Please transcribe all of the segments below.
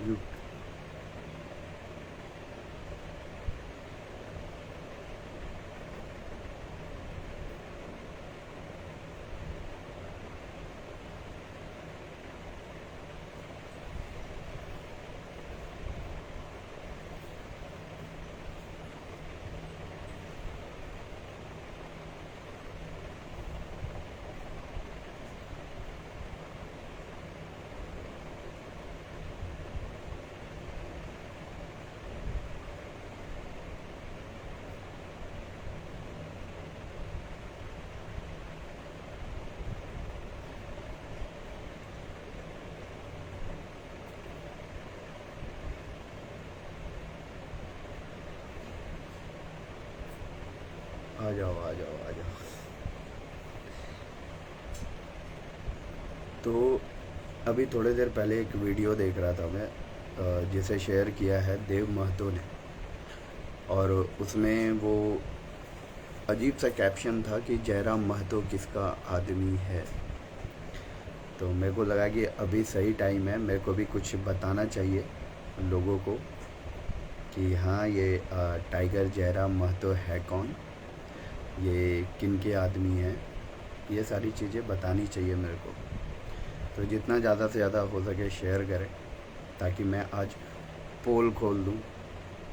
You आ जाओ आ जाओ आ जाओ। तो अभी थोड़ी देर पहले एक वीडियो देख रहा था मैं, जिसे शेयर किया है देव महतो ने। और उसमें वो अजीब सा कैप्शन था कि जयराम महतो किसका आदमी है। तो मेरे को लगा कि अभी सही टाइम है, मेरे को भी कुछ बताना चाहिए लोगों को कि हाँ ये टाइगर जयराम महतो है कौन, ये किन के आदमी हैं। ये सारी चीज़ें बतानी चाहिए मेरे को। तो जितना ज़्यादा से ज़्यादा हो सके शेयर करें, ताकि मैं आज पोल खोल दूं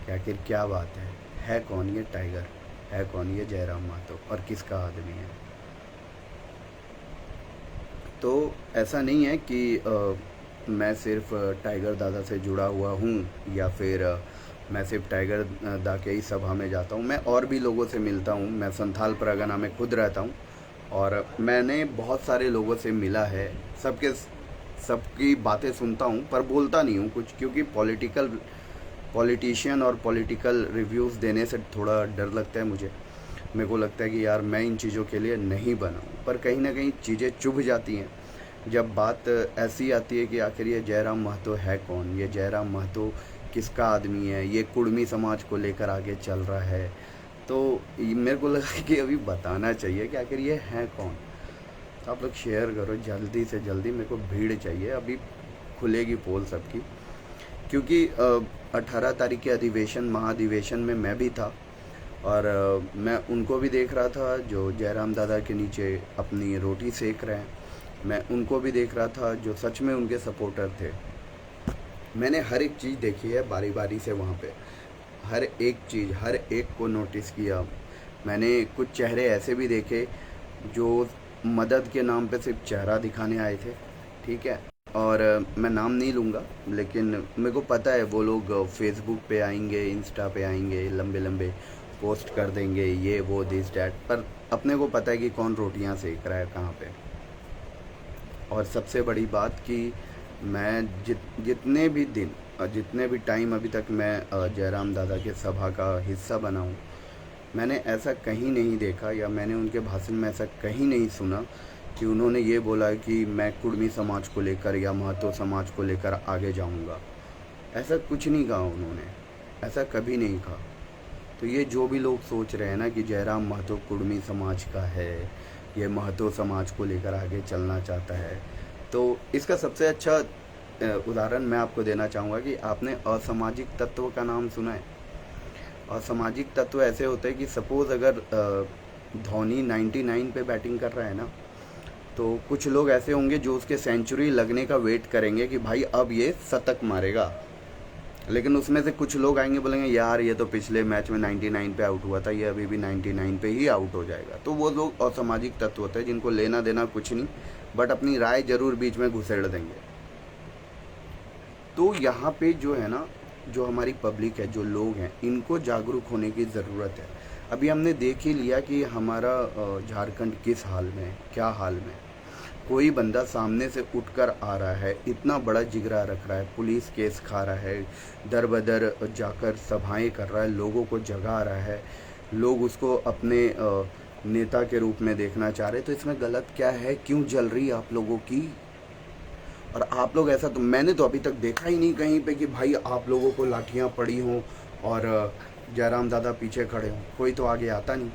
कि आखिर क्या बात है कौन ये टाइगर, है कौन ये जयराम महतो और किसका आदमी है। तो ऐसा नहीं है कि मैं सिर्फ टाइगर दादा से जुड़ा हुआ हूँ, या फिर मैं सिर्फ टाइगर दा के ही सभा में जाता हूँ। मैं और भी लोगों से मिलता हूँ। मैं संथाल परगना में खुद रहता हूँ और मैंने बहुत सारे लोगों से मिला है। सबकी बातें सुनता हूँ पर बोलता नहीं हूँ कुछ, क्योंकि पॉलिटिशियन और पॉलिटिकल रिव्यूज़ देने से थोड़ा डर लगता है मुझे। मेरे को लगता है कि यार मैं इन चीज़ों के लिए नहीं बना हूँ, पर कहीं ना कहीं चीज़ें चुभ जाती हैं जब बात ऐसी आती है कि आखिर ये जयराम महतो है कौन, ये जयराम महतो किसका आदमी है, ये कुड़मी समाज को लेकर आगे चल रहा है। तो मेरे को लगा कि अभी बताना चाहिए कि आखिर ये है कौन। तो आप लोग शेयर करो जल्दी से जल्दी, मेरे को भीड़ चाहिए। अभी खुलेगी पोल सबकी, क्योंकि 18 तारीख के अधिवेशन महाधिवेशन में मैं भी था और मैं उनको भी देख रहा था जो जयराम दादा के नीचे अपनी रोटी सेक रहे हैं। मैं उनको भी देख रहा था जो सच में उनके सपोर्टर थे। मैंने हर एक चीज़ देखी है बारी बारी से वहाँ पे, हर एक चीज़, हर एक को नोटिस किया। मैंने कुछ चेहरे ऐसे भी देखे जो मदद के नाम पे सिर्फ चेहरा दिखाने आए थे, ठीक है। और मैं नाम नहीं लूँगा, लेकिन मेरे को पता है वो लोग फेसबुक पे आएंगे, इंस्टा पे आएंगे, लंबे लंबे पोस्ट कर देंगे ये वो दिस डैट, पर अपने को पता है कि कौन रोटियां सेक रहा है कहाँ पे। और सबसे बड़ी बात कि मैं जितने भी दिन और जितने भी टाइम अभी तक मैं जयराम दादा के सभा का हिस्सा बना हूँ, मैंने ऐसा कहीं नहीं देखा या मैंने उनके भाषण में ऐसा कहीं नहीं सुना कि उन्होंने ये बोला कि मैं कुड़मी समाज को लेकर या महतो समाज को लेकर आगे जाऊंगा। ऐसा कुछ नहीं कहा उन्होंने, ऐसा कभी नहीं कहा। तो ये जो भी लोग सोच रहे हैं ना कि जयराम महतो कुड़मी समाज का है, ये महतो समाज को लेकर आगे चलना चाहता है, तो इसका सबसे अच्छा उदाहरण मैं आपको देना चाहूँगा कि आपने असामाजिक तत्व का नाम सुना है। असामाजिक तत्व ऐसे होते हैं कि सपोज़ अगर धोनी 99 पे बैटिंग कर रहा है ना, तो कुछ लोग ऐसे होंगे जो उसके सेंचुरी लगने का वेट करेंगे कि भाई अब ये शतक मारेगा। लेकिन उसमें से कुछ लोग आएंगे बोलेंगे यार ये तो पिछले मैच में 99 पे आउट हुआ था, ये अभी भी 99 पे ही आउट हो जाएगा। तो वो लोग असामाजिक तत्व होते हैं जिनको लेना देना कुछ नहीं, बट अपनी राय जरूर बीच में घुसेड़ देंगे। तो यहाँ पे जो है ना, जो हमारी पब्लिक है, जो लोग हैं, इनको जागरूक होने की ज़रूरत है। अभी हमने देख ही लिया कि हमारा झारखंड किस हाल में है, क्या हाल में है। कोई बंदा सामने से उठकर आ रहा है, इतना बड़ा जिगरा रख रहा है, पुलिस केस खा रहा है, दर बदर जाकर सभाएं कर रहा है, लोगों को जगा रहा है, लोग उसको अपने नेता के रूप में देखना चाह रहे। तो इसमें गलत क्या है, क्यों जल रही है आप लोगों की? और आप लोग ऐसा, तो मैंने तो अभी तक देखा ही नहीं कहीं पे कि भाई आप लोगों को लाठियाँ पड़ी हों और जयराम दादा पीछे खड़े हों। कोई तो आगे आता नहीं।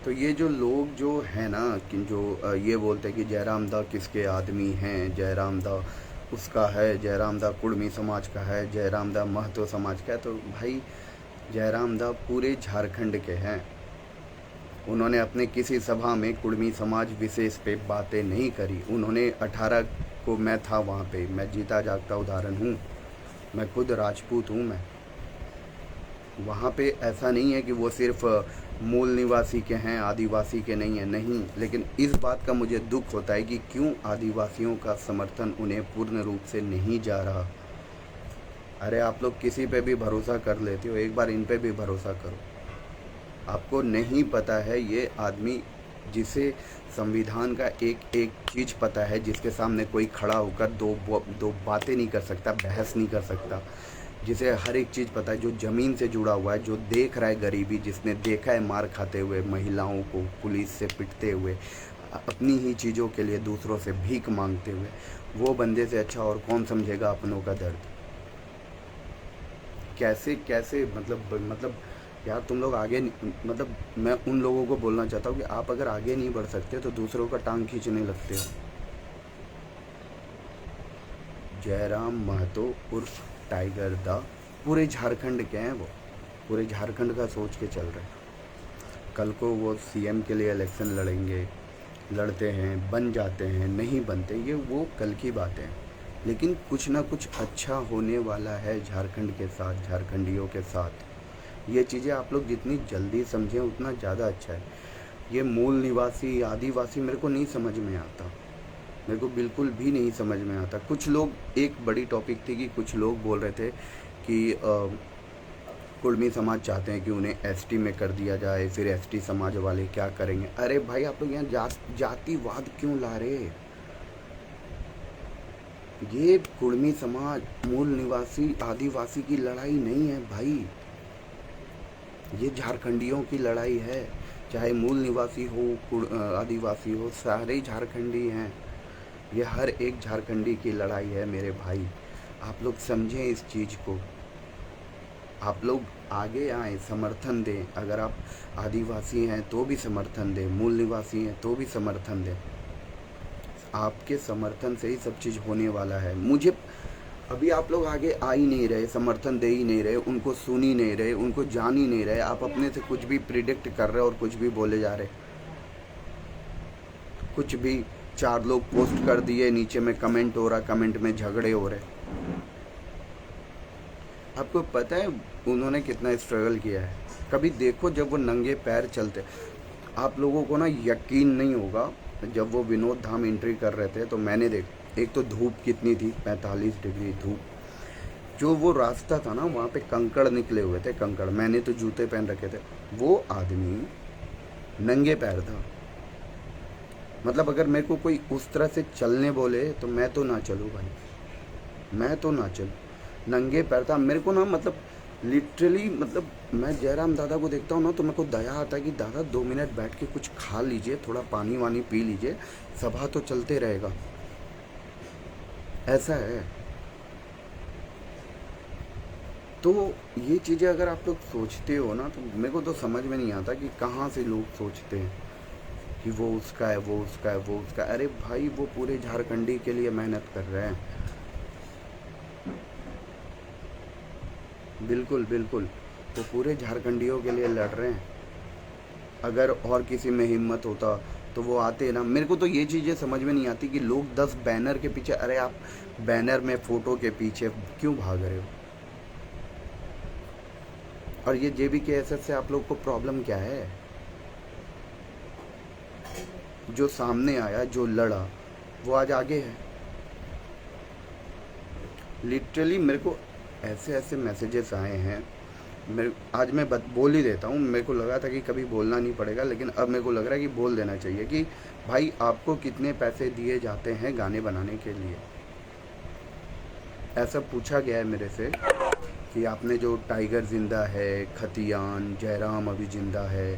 तो ये जो लोग जो है ना कि जो ये बोलते हैं कि जयराम दा किसके आदमी हैं, जयराम दा उसका है, जयराम दा कुड़मी समाज का है, जयराम दा महतो समाज का है, तो भाई जयराम दा पूरे झारखंड के हैं। उन्होंने अपने किसी सभा में कुड़मी समाज विशेष पे बातें नहीं करी। उन्होंने 18 को मैं था वहाँ पे, मैं जीता जागता उदाहरण हूँ, मैं खुद राजपूत हूँ। मैं वहाँ पे ऐसा नहीं है कि वो सिर्फ मूल निवासी के हैं, आदिवासी के नहीं हैं, नहीं। लेकिन इस बात का मुझे दुख होता है कि क्यों आदिवासियों का समर्थन उन्हें पूर्ण रूप से नहीं जा रहा। अरे आप लोग किसी पे भी भरोसा कर लेते हो, एक बार इन पे भी भरोसा करो। आपको नहीं पता है ये आदमी जिसे संविधान का एक एक चीज़ पता है, जिसके सामने कोई खड़ा होकर दो बातें नहीं कर सकता, बहस नहीं कर सकता, जिसे हर एक चीज़ पता है, जो ज़मीन से जुड़ा हुआ है, जो देख रहा है गरीबी, जिसने देखा है मार खाते हुए महिलाओं को पुलिस से पिटते हुए, अपनी ही चीज़ों के लिए दूसरों से भीख मांगते हुए, वो बंदे से अच्छा और कौन समझेगा अपनों का दर्द। कैसे कैसे मतलब यार तुम लोग आगे मतलब मैं उन लोगों को बोलना चाहता हूँ कि आप अगर आगे नहीं बढ़ सकते तो दूसरों का टांग खींचने लगते हो। जयराम महतो उर्फ टाइगर दा पूरे झारखंड के हैं, वो पूरे झारखंड का सोच के चल रहे हैं। कल को वो सीएम के लिए इलेक्शन लड़ेंगे, लड़ते हैं, बन जाते हैं, नहीं बनते, ये वो कल की बातें हैं। लेकिन कुछ ना कुछ अच्छा होने वाला है झारखंड के साथ, झारखंडियों के साथ। ये चीज़ें आप लोग जितनी जल्दी समझें उतना ज़्यादा अच्छा है। ये मूल निवासी आदिवासी मेरे को नहीं समझ में आता, मेरे को बिल्कुल भी नहीं समझ में आता। कुछ लोग, एक बड़ी टॉपिक थी कि कुछ लोग बोल रहे थे कि कुड़मी समाज चाहते हैं कि उन्हें एसटी में कर दिया जाए, फिर एसटी समाज वाले क्या करेंगे। अरे भाई आप लोग यहाँ जातिवाद क्यों ला रहे? ये कुड़मी समाज मूल निवासी आदिवासी की लड़ाई नहीं है भाई, ये झारखंडियों की लड़ाई है। चाहे मूल निवासी हो, आदिवासी हो, सारे झारखंडी हैं। ये हर एक झारखंडी की लड़ाई है मेरे भाई। आप लोग समझें इस चीज़ को, आप लोग आगे आएँ, समर्थन दें। अगर आप आदिवासी हैं तो भी समर्थन दें, मूल निवासी हैं तो भी समर्थन दें। आपके समर्थन से ही सब चीज़ होने वाला है। मुझे अभी आप लोग आगे आ ही नहीं रहे, समर्थन दे ही नहीं रहे, उनको सुन ही नहीं रहे, उनको जान ही नहीं रहे। आप अपने से कुछ भी प्रिडिक्ट कर रहे और कुछ भी बोले जा रहे। कुछ भी 4 लोग पोस्ट कर दिए, नीचे में कमेंट हो रहा, कमेंट में झगड़े हो रहे। आपको पता है उन्होंने कितना स्ट्रगल किया है? कभी देखो जब वो नंगे पैर चलते, आप लोगों को ना यकीन नहीं होगा। जब वो विनोद धाम एंट्री कर रहे थे तो मैंने एक तो धूप कितनी थी, 45 डिग्री धूप। जो वो रास्ता था ना वहाँ पे कंकड़ निकले हुए थे, कंकड़। मैंने तो जूते पहन रखे थे, वो आदमी नंगे पैर था। मतलब अगर मेरे को कोई उस तरह से चलने बोले तो मैं तो ना चलूँ भाई, मैं तो ना चलूँ। नंगे पैर था, मेरे को ना मतलब लिटरली, मतलब मैं जयराम दादा को देखता हूँ ना तो मेरे को दया आता है कि दादा 2 मिनट बैठ के कुछ खा लीजिए, थोड़ा पानी वानी पी लीजिए, सभा तो चलते रहेगा। ऐसा है। तो ये चीज़ें अगर आप लोग सोचते हो ना तो मेरे को तो समझ में नहीं आता कि कहाँ से लोग सोचते हैं कि वो उसका है, वो उसका है, वो उसका है। अरे भाई वो पूरे झारखंडी के लिए मेहनत कर रहे हैं। बिल्कुल बिल्कुल, वो पूरे झारखंडियों के लिए लड़ रहे हैं। अगर और किसी में हिम्मत होता तो वो आते ना। मेरे को तो ये चीज़ें समझ में नहीं आती कि लोग 10 बैनर के पीछे, अरे आप बैनर में फ़ोटो के पीछे क्यों भाग रहे हो? और ये JBKSS से आप लोग को प्रॉब्लम क्या है? जो सामने आया, जो लड़ा, वो आज आगे है। लिटरली मेरे को ऐसे ऐसे मैसेजेस आए हैं। आज मैं बोल ही देता हूँ। मेरे को लगा था कि कभी बोलना नहीं पड़ेगा, लेकिन अब मेरे को लग रहा है कि बोल देना चाहिए कि भाई आपको कितने पैसे दिए जाते हैं गाने बनाने के लिए। ऐसा पूछा गया है मेरे से कि आपने जो टाइगर ज़िंदा है, खतियान, जयराम अभी ज़िंदा है,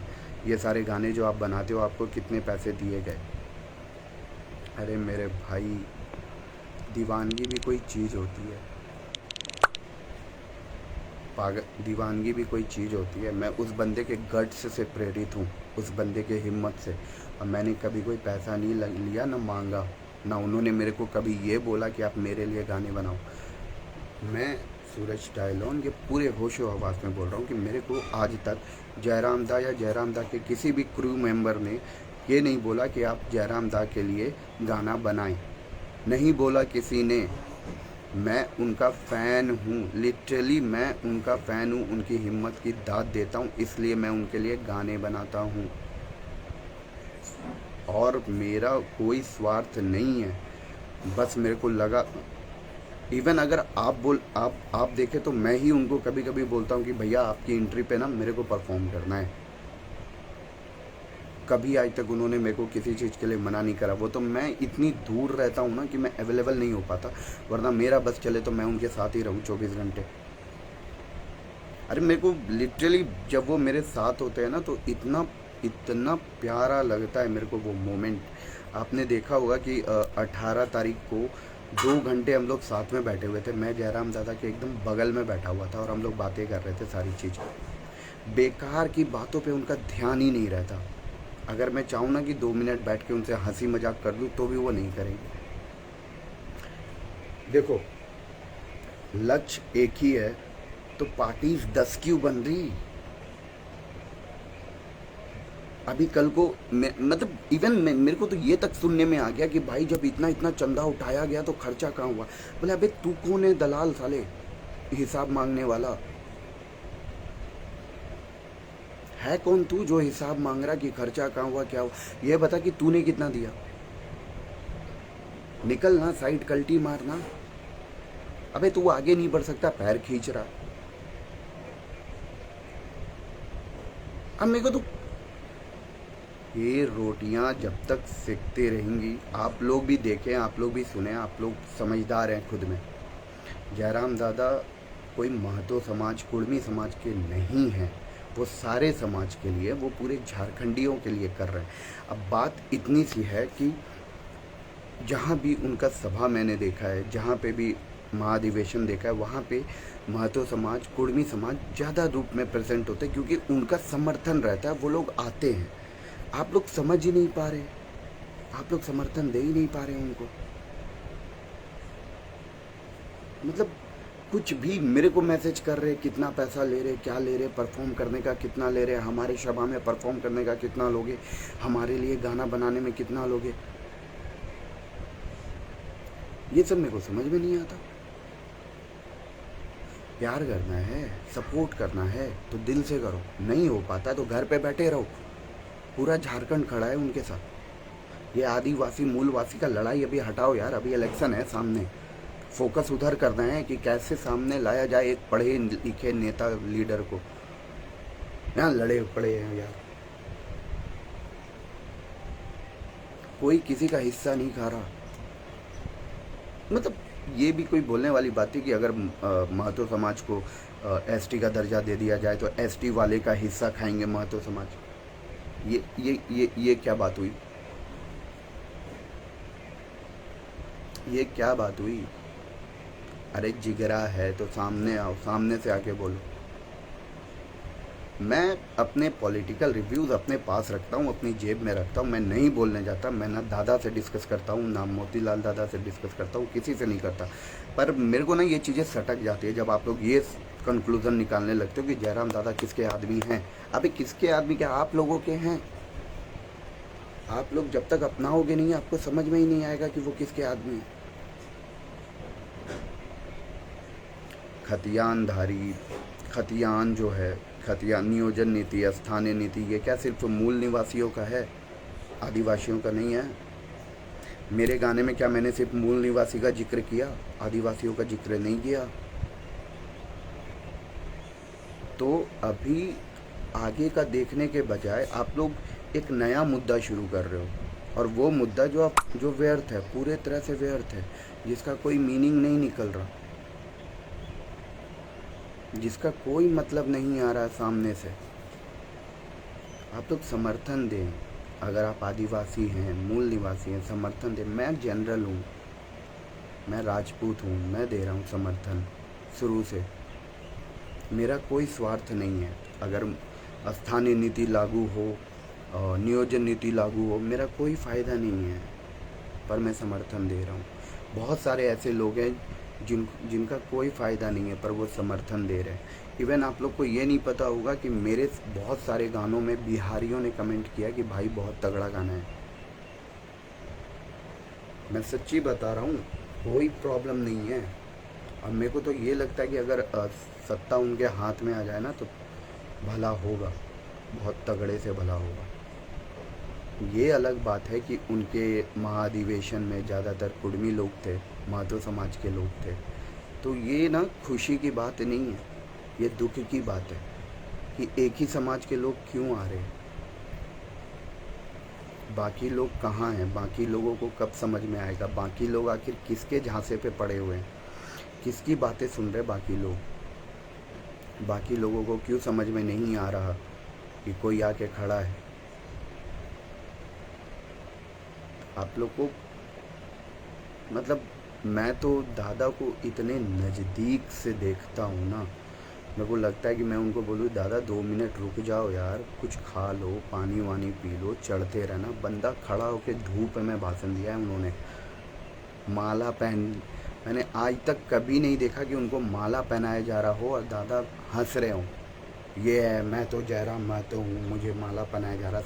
ये सारे गाने जो आप बनाते हो, आपको कितने पैसे दिए गए? अरे मेरे भाई, दीवानगी भी कोई चीज़ होती है। पागल दीवानगी भी कोई चीज़ होती है। मैं उस बंदे के गट्स से प्रेरित हूँ, उस बंदे के हिम्मत से। और मैंने कभी कोई पैसा नहीं लिया, ना मांगा, ना उन्होंने मेरे को कभी ये बोला कि आप मेरे लिए गाने बनाओ। मैं सूरज डायलॉन ये पूरे होशो हवास में बोल रहा हूँ कि मेरे को आज तक जयराम दा या जयराम दा के किसी भी क्रू मेंबर ने ये नहीं बोला कि आप जयराम दा के लिए गाना बनाएं, नहीं बोला किसी ने। मैं उनका फ़ैन हूँ, लिटरली मैं उनका फ़ैन हूँ, उनकी हिम्मत की दाद देता हूँ, इसलिए मैं उनके लिए गाने बनाता हूँ। और मेरा कोई स्वार्थ नहीं है, बस मेरे को लगा, इवन अगर आप देखें तो मैं ही उनको कभी कभी बोलता हूँ कि भैया आपकी एंट्री पे ना मेरे को परफॉर्म करना है। कभी आज तक उन्होंने मेरे को किसी चीज़ के लिए मना नहीं करा। वो तो मैं इतनी दूर रहता हूँ ना कि मैं अवेलेबल नहीं हो पाता, वरना मेरा बस चले तो मैं उनके साथ ही रहूँ 24 घंटे। अरे मेरे को लिटरली जब वो मेरे साथ होते हैं ना तो इतना इतना प्यारा लगता है मेरे को वो मोमेंट। आपने देखा होगा कि 18 तारीख को 2 घंटे हम लोग साथ में बैठे हुए थे। मैं जयराम दादा के एकदम बगल में बैठा हुआ था और हम लोग बातें कर रहे थे सारी चीज़। बेकार की बातों पे उनका ध्यान ही नहीं रहता। अगर मैं चाहूँ ना कि 2 मिनट बैठ के उनसे हंसी मजाक कर लूँ तो भी वो नहीं करेंगे। देखो, लक्ष्य एक ही है तो पार्टीज 10 क्यों बन रही? अभी कल को मतलब इवन मेरे को तो ये तक सुनने में आ गया कि भाई जब इतना इतना चंदा उठाया गया तो खर्चा कहाँ हुआ। बोले अबे तू कौन है दलाल साले, हिसाब मांगने वाला है कौन तू जो हिसाब मांग रहा कि खर्चा कहाँ हुआ क्या हुआ? ये बता कि तूने कितना दिया। निकल ना साइड, कल्टी मारना। अबे तू आगे नहीं बढ़ सकता, पैर खींच रहा। अब मेरे को तो ये रोटियां जब तक सेकते रहेंगी, आप लोग भी देखें, आप लोग भी सुने, आप लोग समझदार हैं खुद में। जयराम दादा कोई महतो समाज, कुर्मी समाज के नहीं हैं, वो सारे समाज के लिए, वो पूरे झारखंडियों के लिए कर रहे हैं। अब बात इतनी सी है कि जहाँ भी उनका सभा मैंने देखा है, जहाँ पे भी महाधिवेशन देखा है, वहाँ पे महतो समाज, कुर्मी समाज ज़्यादा रूप में प्रेजेंट होते हैं क्योंकि उनका समर्थन रहता है, वो लोग आते हैं। आप लोग समझ ही नहीं पा रहे, आप लोग समर्थन दे ही नहीं पा रहे उनको। मतलब कुछ भी मेरे को मैसेज कर रहे, कितना पैसा ले रहे, क्या ले रहे, परफॉर्म करने का कितना ले रहे, हमारे सभा में परफॉर्म करने का कितना लोगे, हमारे लिए गाना बनाने में कितना लोगे। ये सब मेरे को समझ में नहीं आता। प्यार करना है, सपोर्ट करना है तो दिल से करो, नहीं हो पाता तो घर पे बैठे रहो। पूरा झारखंड खड़ा है उनके साथ। ये आदिवासी मूलवासी का लड़ाई अभी हटाओ यार, अभी इलेक्शन है सामने। फोकस उधर करना है कि कैसे सामने लाया जाए एक पढ़े लिखे नेता लीडर को। यहाँ लड़े पड़े हैं यार, कोई किसी का हिस्सा नहीं खा रहा। मतलब ये भी कोई बोलने वाली बात है कि अगर महतो समाज को एसटी का दर्जा दे दिया जाए तो एसटी वाले का हिस्सा खाएंगे महतो समाज। ये क्या बात हुई? ये क्या बात हुई? अरे जिगरा है तो सामने आओ, सामने से आके बोलो। मैं अपने पॉलिटिकल रिव्यूज़ अपने पास रखता हूँ, अपनी जेब में रखता हूँ। मैं नहीं बोलने जाता। मैं ना दादा से डिस्कस करता हूँ, ना मोतीलाल दादा से डिस्कस करता हूँ, किसी से नहीं करता। पर मेरे को ना ये चीज़ें सटक जाती है जब आप लोग ये कंक्लूज़न निकालने लगते हो कि जयराम दादा किसके आदमी हैं। अभी किसके आदमी क्या, आप लोगों के हैं। आप लोग जब तक अपनाओगे नहीं, आपको समझ में ही नहीं आएगा कि वो किसके आदमी हैं। खतियानधारी, खतियान जो है, खतियान नियोजन नीति, स्थानीय नीति, ये क्या सिर्फ मूल निवासियों का है, आदिवासियों का नहीं है? मेरे गाने में क्या मैंने सिर्फ मूल निवासी का जिक्र किया, आदिवासियों का जिक्र नहीं किया? तो अभी आगे का देखने के बजाय आप लोग एक नया मुद्दा शुरू कर रहे हो, और वो मुद्दा जो व्यर्थ है, पूरे तरह से व्यर्थ है, जिसका कोई मीनिंग नहीं निकल रहा, जिसका कोई मतलब नहीं आ रहा सामने से। आप लोग समर्थन दें। अगर आप आदिवासी हैं, मूल निवासी हैं, समर्थन दें। मैं जनरल हूँ, मैं राजपूत हूँ, मैं दे रहा हूँ समर्थन शुरू से। मेरा कोई स्वार्थ नहीं है। अगर स्थानीय नीति लागू हो, नियोजन नीति लागू हो, मेरा कोई फ़ायदा नहीं है, पर मैं समर्थन दे रहा हूँ। बहुत सारे ऐसे लोग हैं जिनका कोई फ़ायदा नहीं है, पर वो समर्थन दे रहे हैं। इवन आप लोग को ये नहीं पता होगा कि मेरे बहुत सारे गानों में बिहारियों ने कमेंट किया कि भाई बहुत तगड़ा गाना है। मैं सच्ची बता रहा हूँ, कोई प्रॉब्लम नहीं है। और मेरे को तो ये लगता है कि अगर सत्ता उनके हाथ में आ जाए ना तो भला होगा, बहुत तगड़े से भला होगा। ये अलग बात है कि उनके महाधिवेशन में ज़्यादातर कुर्मी लोग थे, माधो समाज के लोग थे, तो ये ना खुशी की बात नहीं है, ये दुख की बात है कि एक ही समाज के लोग क्यों आ रहे हैं। बाकी लोग कहाँ हैं? बाकी लोगों को कब समझ में आएगा? बाकी लोग आखिर किसके झांसे पे पड़े हुए हैं? किसकी बातें सुन रहे बाकी लोग? बाकी लोगों को क्यों समझ में नहीं आ रहा कि कोई आके खड़ा है? आप लोग को मतलब मैं तो दादा को इतने नज़दीक से देखता हूँ ना, मेरे को लगता है कि मैं उनको बोलूँ दादा 2 मिनट रुक जाओ यार, कुछ खा लो, पानी वानी पी लो, चढ़ते रहना। बंदा खड़ा होकर धूप में भाषण दिया है उन्होंने, माला पहन। मैंने आज तक कभी नहीं देखा कि उनको माला पहनाया जा रहा हो और दादा हंस रहे हों, ये है मैं तो जयराम महतो हूँ, मुझे माला पहनाया जा रहा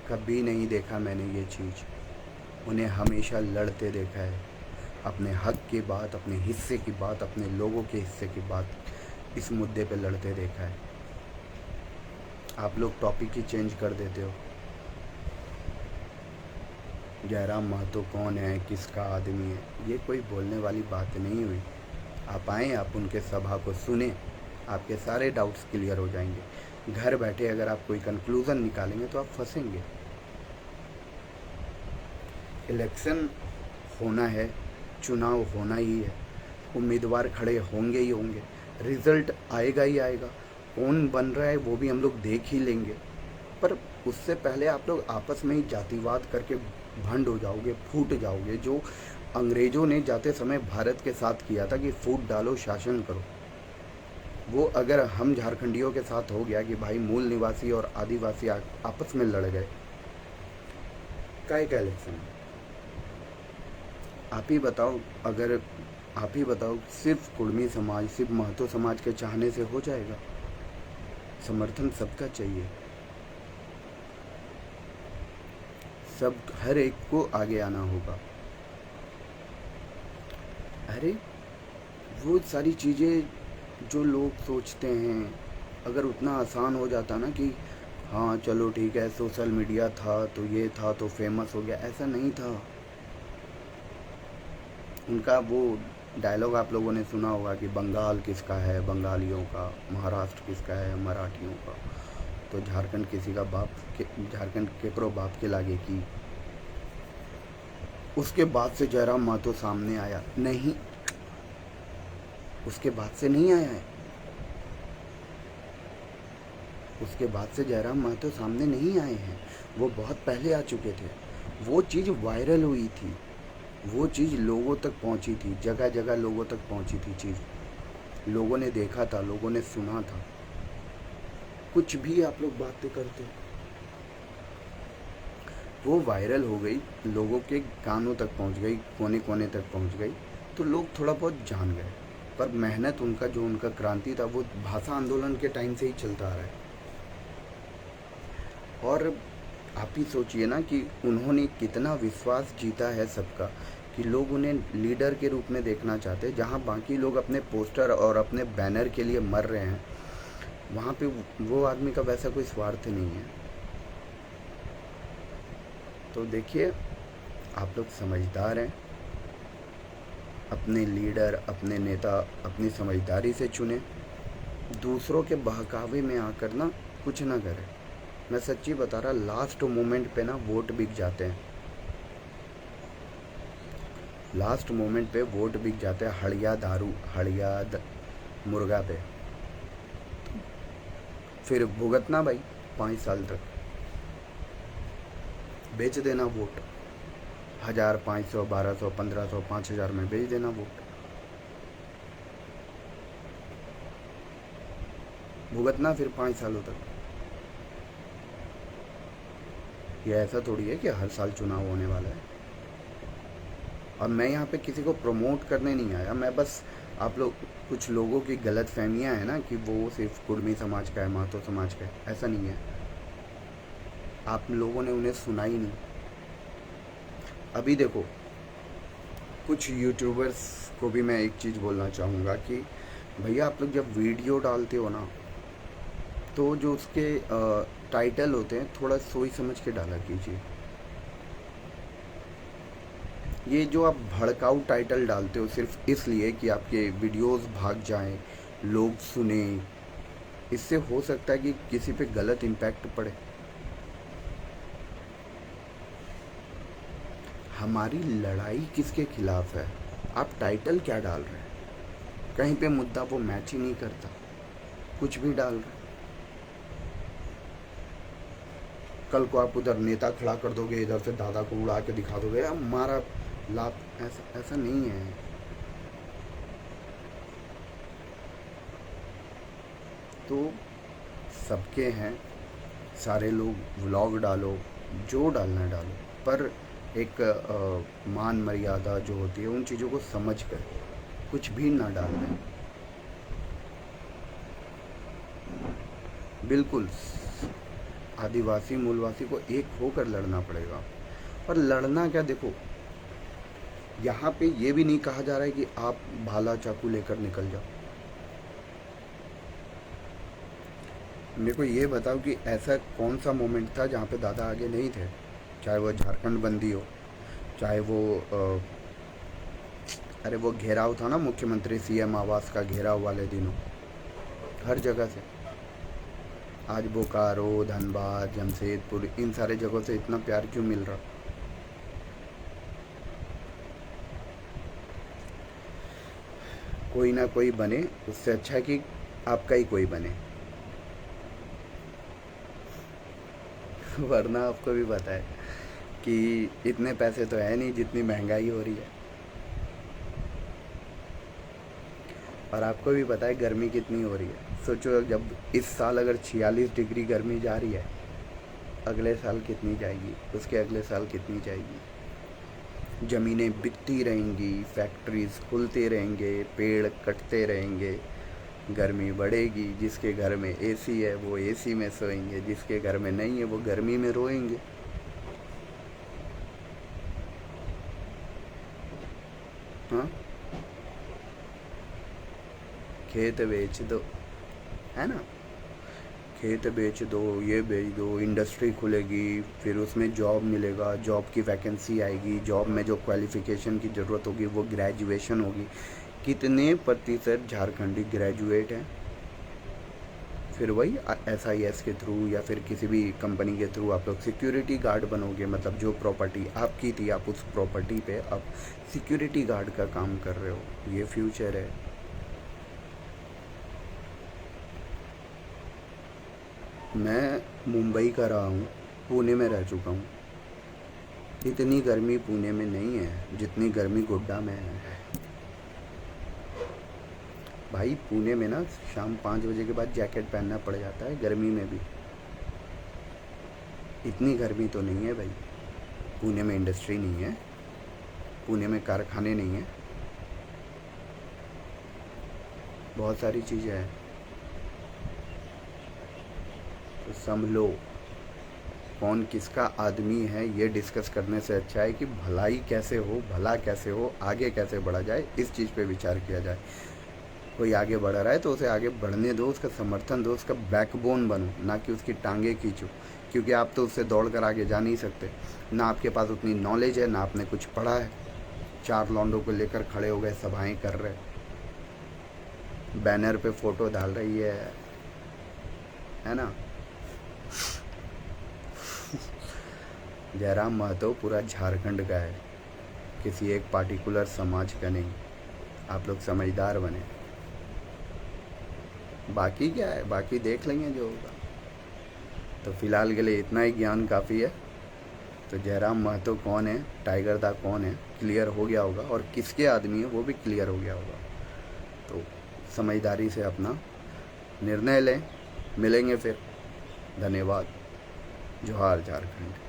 कभी नहीं देखा मैंने ये चीज़। उन्हें हमेशा लड़ते देखा है, अपने हक की बात, अपने हिस्से की बात, अपने लोगों के हिस्से की बात, इस मुद्दे पे लड़ते देखा है। आप लोग टॉपिक ही चेंज कर देते हो। जयराम महतो कौन है, किसका आदमी है, ये कोई बोलने वाली बात नहीं हुई। आप आएँ, आप उनके सभा को सुने, आपके सारे डाउट्स क्लियर हो जाएंगे। घर बैठे अगर आप कोई कंक्लूज़न निकालेंगे तो आप फंसेंगे। इलेक्शन होना है, चुनाव होना ही है, उम्मीदवार खड़े होंगे ही होंगे, रिज़ल्ट आएगा ही आएगा, कौन बन रहा है वो भी हम लोग देख ही लेंगे। पर उससे पहले आप लोग आपस में ही जातिवाद करके भंड हो जाओगे, फूट जाओगे। जो अंग्रेज़ों ने जाते समय भारत के साथ किया था कि फूट डालो, शासन करो, वो अगर हम झारखंडियों के साथ हो गया कि भाई मूल निवासी और आदिवासी आपस में लड़ गए, काय का इलेक्शन? आप ही बताओ, अगर आप ही बताओ, सिर्फ कुर्मी समाज, सिर्फ महतो समाज के चाहने से हो जाएगा? समर्थन सबका चाहिए, सब हर एक को आगे आना होगा। अरे वो सारी चीज़ें जो लोग सोचते हैं, अगर उतना आसान हो जाता ना कि हाँ चलो ठीक है, सोशल मीडिया था तो ये था तो फेमस हो गया, ऐसा नहीं था। उनका वो डायलॉग आप लोगों ने सुना होगा कि बंगाल किसका है, बंगालियों का, महाराष्ट्र किसका है, मराठियों का, तो झारखंड किसी का बाप के, झारखंड केकरो बाप के लागे की। उसके बाद से जयराम महतो सामने आया नहीं, उसके बाद से नहीं आया है, उसके बाद से जयराम महतो सामने नहीं आए हैं, वो बहुत पहले आ चुके थे। वो चीज़ वायरल हुई थी, वो चीज़ लोगों तक पहुंची थी, जगह जगह लोगों तक पहुंची थी चीज़, लोगों ने देखा था, लोगों ने सुना था। कुछ भी आप लोग बातें करते हो, वो वायरल हो गई, लोगों के कानों तक पहुंच गई, कोने कोने तक पहुंच गई, तो लोग थोड़ा बहुत जान गए। पर मेहनत उनका, जो उनका क्रांति था, वो भाषा आंदोलन के टाइम से ही चलता आ रहा है। और आप ही सोचिए ना कि उन्होंने कितना विश्वास जीता है सबका, कि लोग उन्हें लीडर के रूप में देखना चाहते हैं। जहाँ बाकी लोग अपने पोस्टर और अपने बैनर के लिए मर रहे हैं, वहाँ पे वो आदमी का वैसा कोई स्वार्थ नहीं है। तो देखिए, आप लोग समझदार हैं, अपने लीडर, अपने नेता अपनी समझदारी से चुने, दूसरों के बहकावे में आकर ना कुछ ना करें। मैं सच्ची बता रहा, लास्ट मोमेंट पे ना वोट बिक जाते हैं, लास्ट मोमेंट पे वोट बिक जाते हैं, हड़िया दारू, हड़िया मुर्गा पे। फिर भुगतना भाई 5 साल तक, बेच देना वोट, 1000, 500, 1200, 1500, 5000 में बेच देना वोट। भुगतना फिर 5 सालों तक। ये ऐसा थोड़ी है कि हर साल चुनाव होने वाला है। और मैं यहाँ पे किसी को प्रमोट करने नहीं आया, मैं बस आप लोग कुछ लोगों की गलत फहमियाँ हैं ना कि वो सिर्फ कुर्मी समाज का है, महतो समाज का है, ऐसा नहीं है। आप लोगों ने उन्हें सुना ही नहीं। अभी देखो, कुछ यूट्यूबर्स को भी मैं एक चीज़ बोलना चाहूँगा कि भैया आप लोग जब वीडियो डालते हो ना, तो जो उसके टाइटल होते हैं थोड़ा सोच समझ के डाला कीजिए। ये जो आप भड़काऊ टाइटल डालते हो सिर्फ इसलिए कि आपके वीडियोस भाग जाएं, लोग सुने, इससे हो सकता है कि किसी पे गलत इम्पैक्ट पड़े। हमारी लड़ाई किसके खिलाफ है? आप टाइटल क्या डाल रहे हैं? कहीं पे मुद्दा वो मैच ही नहीं करता, कुछ भी डाल रहे हैं। कल को आप उधर नेता खड़ा कर दोगे, इधर से दादा को उड़ा के दिखा दोगे, हमारा लाभ, ऐसा ऐसा नहीं है। तो सबके हैं, सारे लोग व्लॉग डालो, जो डालना है डालो, पर एक मान मर्यादा जो होती है उन चीज़ों को समझ कर कुछ भी ना डालना। बिल्कुल आदिवासी मूलवासी को एक होकर लड़ना पड़ेगा। और लड़ना क्या, देखो यहाँ पे ये भी नहीं कहा जा रहा है कि आप भाला चाकू लेकर निकल जाओ। मेरे को ये बताओ कि ऐसा कौन सा मोमेंट था जहाँ पे दादा आगे नहीं थे? चाहे वो झारखंड बंदी हो, चाहे वो अरे वो घेराव था ना मुख्यमंत्री सीएम आवास का घेराव वाले दिनों, हर जगह से। आज बोकारो, धनबाद, जमशेदपुर, इन सारे जगहों से इतना प्यार क्यों मिल रहा? कोई ना कोई बने, उससे अच्छा है कि आपका ही कोई बने। वरना आपको भी पता है कि इतने पैसे तो है नहीं जितनी महंगाई हो रही है। और आपको भी पता है गर्मी कितनी हो रही है। सोचो जब इस साल अगर 46 डिग्री गर्मी जा रही है, अगले साल कितनी जाएगी, उसके अगले साल कितनी जाएगी। ज़मीनें बिकती रहेंगी, फैक्ट्रीज खुलते रहेंगे, पेड़ कटते रहेंगे, गर्मी बढ़ेगी। जिसके घर में एसी है वो एसी में सोएंगे, जिसके घर में नहीं है वो गर्मी में रोएंगे। हाँ, खेत बेच दो, है ना, खेत बेच दो, ये बेच दो, इंडस्ट्री खुलेगी, फिर उसमें जॉब मिलेगा, जॉब की वैकेंसी आएगी, जॉब में जो क्वालिफ़िकेशन की ज़रूरत होगी वो ग्रेजुएशन होगी। कितने प्रतिशत झारखंडी ग्रेजुएट हैं? फिर वही SIS के थ्रू या फिर किसी भी कंपनी के थ्रू आप लोग सिक्योरिटी गार्ड बनोगे। मतलब जो प्रॉपर्टी आपकी थी, आप उस प्रॉपर्टी पे अब सिक्योरिटी गार्ड का काम कर रहे हो। ये फ्यूचर है। मैं मुंबई का रहा हूँ, पुणे में रह चुका हूँ। इतनी गर्मी पुणे में नहीं है जितनी गर्मी गोड्डा में है। भाई पुणे में ना शाम 5 बजे के बाद जैकेट पहनना पड़ जाता है, गर्मी में भी। इतनी गर्मी तो नहीं है भाई। पुणे में इंडस्ट्री नहीं है, पुणे में कारखाने नहीं हैं, बहुत सारी चीज़ें हैं। तो संभलो, कौन किसका आदमी है ये डिस्कस करने से अच्छा है कि भलाई कैसे हो, भला कैसे हो, आगे कैसे बढ़ा जाए, इस चीज़ पे विचार किया जाए। कोई आगे बढ़ रहा है तो उसे आगे बढ़ने दो, उसका समर्थन दो, उसका बैकबोन बनो, ना कि उसकी टांगें खींचो। क्योंकि आप तो उससे दौड़ कर आगे जा नहीं सकते, ना आपके पास उतनी नॉलेज है, ना आपने कुछ पढ़ा है। 4 लौंडों को लेकर खड़े हो गए, सभाएं कर रहे, बैनर पे फ़ोटो डाल रही है ना। जयराम महतो पूरा झारखंड का है, किसी एक पार्टिकुलर समाज का नहीं। आप लोग समझदार बने, बाकी क्या है, बाकी देख लेंगे जो होगा। तो फिलहाल के लिए इतना ही ज्ञान काफ़ी है। तो जयराम महतो कौन है, टाइगर दा कौन है, क्लियर हो गया होगा, और किसके आदमी है वो भी क्लियर हो गया होगा। तो समझदारी से अपना निर्णय लें, मिलेंगे फिर। धन्यवाद। जोहार झारखंड।